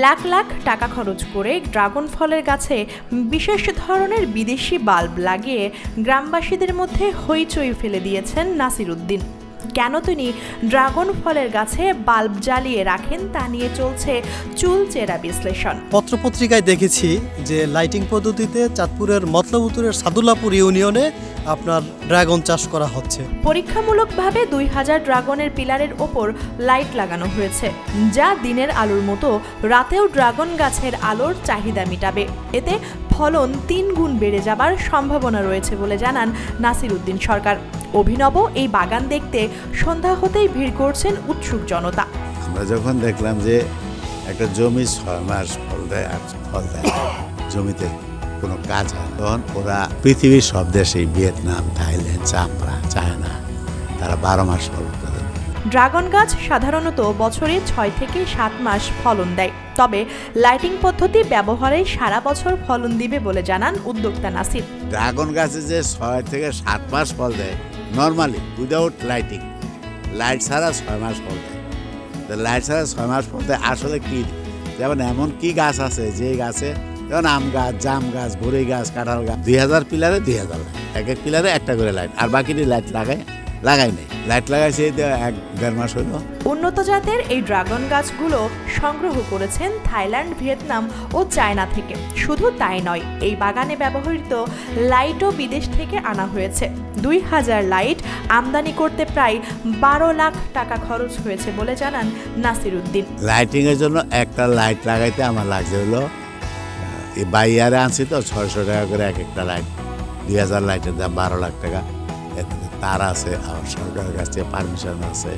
লাখ লাখ টাকা খরচ করে ড্রাগন ফলের গাছে বিশেষ ধরনের বিদেশি বাল্ব লাগিয়ে গ্রামবাসীদের মধ্যে হইচই ফেলে দিয়েছেন নাসির উদ্দিন। কেন তিনি ড্রাগন ফলের গাছে বাল্ব জ্বালিয়ে রাখেন তা নিয়ে চলছে চুলচেরা বিশ্লেষণ। পত্রপত্রিকায় দেখেছি যে লাইটিং পদ্ধতিতে চাঁদপুরের মতলবুতুরের সাদুল্লাপুর ইউনিয়নে আপনার ড্রাগন চাষ করা হচ্ছে। পরীক্ষামূলকভাবে 2000 ড্রাগনের পিলারের ওপর লাইট লাগানো হয়েছে, যা দিনের আলোর মতো রাতেও ড্রাগন গাছের আলোর চাহিদা মেটাবে। এতে ফলন 3 গুণ বেড়ে যাবার সম্ভাবনা রয়েছে বলে জানান নাসির উদ্দিন সরকার। অভিনব এই বাগান দেখতে সন্ধ্যা হতেই ভিড় করছেন উৎসুক জনতা। আমরা যখন দেখলাম যে একটা জমি 6 মাস ফল দেয় আর ফল দেয়, জমিতে কোনো কাজ হয়, তখন ওরা পৃথিবীর সব দেশে ভিয়েতনাম, থাইল্যান্ড, চায়না তারা 12 মাস ফল করে। ড্রাগন গাছ সাধারণত বছরে 6 থেকে 7 মাস ফলন দেয়, তবে লাইটিং পদ্ধতি ব্যবহারে সারা বছর ফলন দিবে বলে জানান উদ্যোক্তা নাসির। ড্রাগন গাছে যে 6 থেকে 7 মাস ফল দেয় নর্মালি উইদাউট লাইটিং, লাইট ছাড়া 6 মাস ফল দেয়। তো লাইট ছাড়া 6 মাস ফল দেয় আসলে কি, যেমন এমন কি গাছ আছে যে গাছে যেমন আম গাছ, জাম গাছ, বড়ই গাছ, কাঁঠাল গাছ 2000 পিলারে 2000 লাইট, এক পিলারে একটা করে লাইট, আর বাকিটি লাইট লাগাই নেই। লাইট লাগাইছে 1.5 মাস হলো। উন্নত জাতের এই ড্রাগন গাছগুলো সংগ্রহ করেছেন থাইল্যান্ড, ভিয়েতনাম ও চায়না থেকে। শুধু তাই নয়, এই বাগানে ব্যবহৃত লাইটও বিদেশ থেকে আনা হয়েছে। 2000 লাইট আমদানি করতে প্রায় 12 লাখ টাকা খরচ হয়েছে বলে জানান নাসির উদ্দিন। লাইটিং এর জন্য একটা লাইট লাগাইতে আমার লাগছে হলো বাইয়ারে আনছি তো 600 টাকা করে একটা লাইট। 2000 লাইটের দাম 12 লাখ টাকা। তার আছে, আর সরকারের কাছে পারমিশন আছে,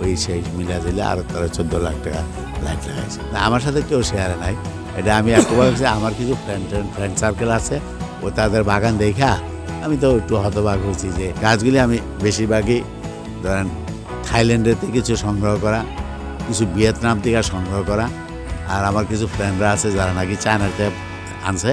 ওই সেই মিলা দিলে আরো তারা 14 লাখ টাকা লাইট লাগাইছে। আমার সাথে কেউ শেয়ারে নাই, এটা আমি একবার আমার কিছু ফ্রেন্ড সার্কেল আছে, ও তাদের বাগান দেখা আমি তো একটু হতবাক হয়েছি যে গাছগুলি আমি বেশিরভাগই ধরেন থাইল্যান্ডের থেকে কিছু সংগ্রহ করা, কিছু ভিয়েতনাম থেকে সংগ্রহ করা, আর আমার কিছু ফ্রেন্ডরা আছে যারা নাকি চায়নাতে আনছে,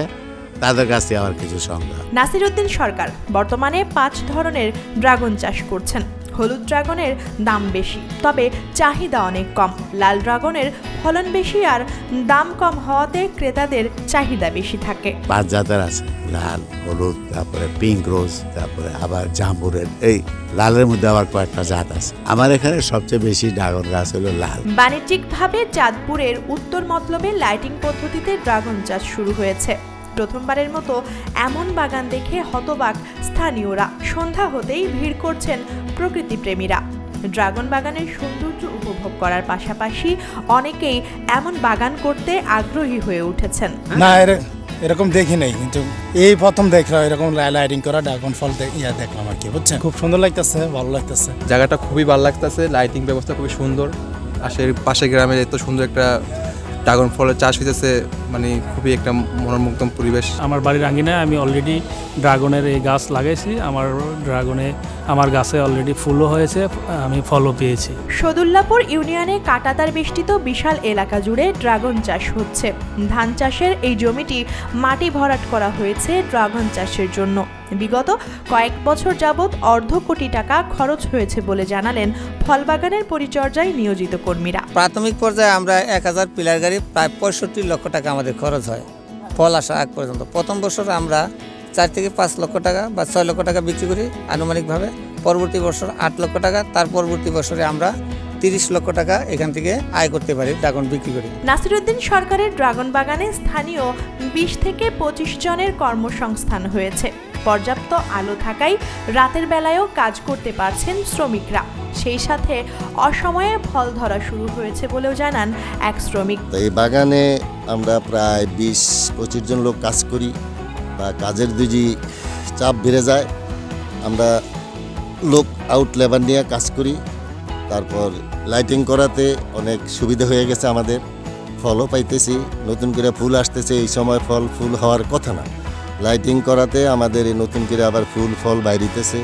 তাদের কাছ থেকে আবার কিছু সংগ্রহ। নাসির উদ্দিন সরকার বর্তমানে 5 ধরনের ড্রাগন চাষ করছেন। হলুদ ড্রাগনের দাম বেশি, তবে চাহিদা অনেক কম। লাল ড্রাগনের ফলন বেশি আর দাম কম হওয়াতে ক্রেতাদের চাহিদা বেশি থাকে। 5 জাতের আছে, লাল, হলুদ, তারপরে পিঙ্ক রোজ, তারপরে আবার জাম্বুরের। এই লালের মধ্যে আবার কয়েকটা জাত আছে। আমার এখানে সবচেয়ে বেশি ড্রাগন গাছ হলো লাল। বাণিজ্যিকভাবে চাঁদপুরের উত্তর মতলবে লাইটিং পদ্ধতিতে ড্রাগন চাষ শুরু হয়েছে। প্রথমবারের মতো এমন বাগান দেখে হতবাক স্থানীয়রা। সন্ধ্যা হতেই ভিড় করছেন প্রকৃতিপ্রেমীরা। ড্রাগন বাগানের সৌন্দর্য উপভোগ করার পাশাপাশি অনেকেই এমন বাগান করতে আগ্রহী হয়ে উঠেছেন। না, এরকম দেখি নাই, কিন্তু এই প্রথম দেখলাম এরকম লাইটিং করা ড্রাগন ফল দেখলাম আর কি, বুঝছেন। খুব সুন্দর লাগতেছে, ভালো লাগতেছে, জায়গাটা খুবই ভালো লাগতেছে, লাইটিং ব্যবস্থা খুবই সুন্দর। পাশে গ্রামের এত সুন্দর একটা ড্রাগন ফলের চাষ হইতেছে, মানে খুবই একটা মনোমুগ্ধ পরিবেশ। আমার বাড়ির আঙ্গিনায় আমি অলরেডি ড্রাগনের এই গাছ লাগাইছি। আমার গাছে অলরেডি ফুলও হয়েছে, আমি ফলও পেয়েছি। সাদুল্লাপুর ইউনিয়নে কাঁটাতার বেষ্টিত বিশাল এলাকা জুড়ে ড্রাগন চাষ হচ্ছে। ধান চাষের এই জমিটি মাটি ভরাট করা হয়েছে ড্রাগন চাষের জন্য। বিগত কয়েক বছর যাবৎ 1.5 কোটি টাকা খরচ হয়েছে বলে জানালেন ফলবাগানের পরিচর্যায় নিয়োজিত কর্মীরা। প্রাথমিক পর্যায়ে আমরা 1000 পিলার গাড়ি প্রায় 65 লক্ষ টাকা আমাদের খরচ হয় ফল আসা আগ পর্যন্ত। প্রথম বছর আমরা 4 থেকে 5 লক্ষ টাকা বা 6 লক্ষ টাকা বিক্রি করি আনুমানিকভাবে। পরবর্তী বছর 8 লক্ষ টাকা, তার পরবর্তী বছরে আমরা 30 লক্ষ টাকা এখান থেকে আয় করতে পারি ড্রাগন বিক্রি করি। নাসির উদ্দিন সরকারের ড্রাগন বাগানে স্থানীয় 20 থেকে 25 জনের কর্মসংস্থান হয়েছে। পর্যাপ্ত আলো থাকায় রাতের বেলায়ও কাজ করতে পারছেন শ্রমিকরা। সেই সাথে অসময়ে ফল ধরা শুরু হয়েছে বলেও জানান এক শ্রমিক। এই বাগানে আমরা প্রায় 20-25 জন লোক কাজ করি, বা কাজের যদি চাপ বেড়ে যায় আমরা লোক আউট লেবার নিয়ে কাজ করি। তারপর লাইটিং করাতে অনেক সুবিধা হয়ে গেছে আমাদের, ফলও পাইতেছি, নতুন করে ফুল আসতেছে। এই সময় ফুল হওয়ার কথা না, লাইটিং করাতে আমাদের এই নতুন করে আবার ফল বাইরিতেছে।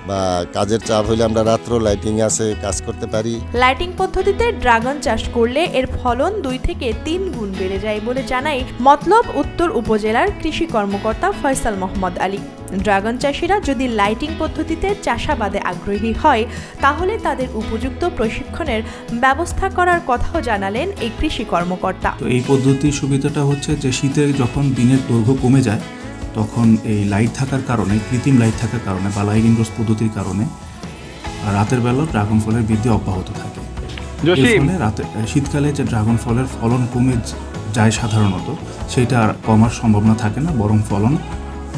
বা কাজের চাপ হলে আমরা রাত্র লাইটিং আছে কাজ করতে পারি। লাইটিং পদ্ধতিতে ড্রাগন চাষ করলে এর ফলন 2 থেকে 3 গুণ বেড়ে যায় বলে জানায় মতলব উত্তর উপজেলার কৃষি কর্মকর্তা ফয়সাল মোহাম্মদ আলী। ড্রাগন চাষিরা যদি লাইটিং পদ্ধতিতে চাষাবাদে আগ্রহী হয় তাহলে তাদের উপযুক্ত প্রশিক্ষণের ব্যবস্থা করার কথাও জানালেন এই কৃষি কর্মকর্তা। তো এই পদ্ধতির সুবিধাটা হচ্ছে যে শীতে যখন দিনের দৈর্ঘ্য কমে যায় তখন এই লাইট থাকার কারণে, কৃত্রিম লাইট থাকার কারণে বা লাইট ইনডোর্স পদ্ধতির কারণে রাতের বেলা ড্রাগন ফলের বৃদ্ধি অব্যাহত থাকে। এর ফলে শীতকালে যে ড্রাগন ফলের ফলন কমে যায় সাধারণত, সেটা আর কমার সম্ভাবনা থাকে না, বরং ফলন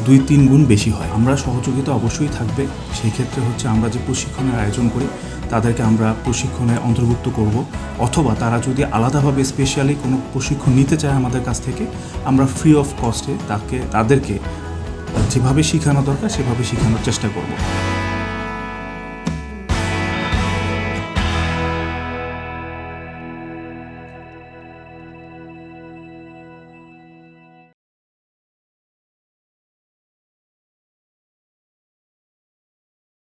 2-3 গুণ বেশি হয়। আমরা সহযোগিতা অবশ্যই থাকবে। সেই ক্ষেত্রে হচ্ছে আমরা যে প্রশিক্ষণের আয়োজন করি তাদেরকে আমরা প্রশিক্ষণে অন্তর্ভুক্ত করব, অথবা তারা যদি আলাদাভাবে স্পেশালি কোনো প্রশিক্ষণ নিতে চায় আমাদের কাছ থেকে, আমরা ফ্রি অফ কস্টে তাদেরকে যেভাবে শেখানো দরকার সেভাবে শেখানোর চেষ্টা করব।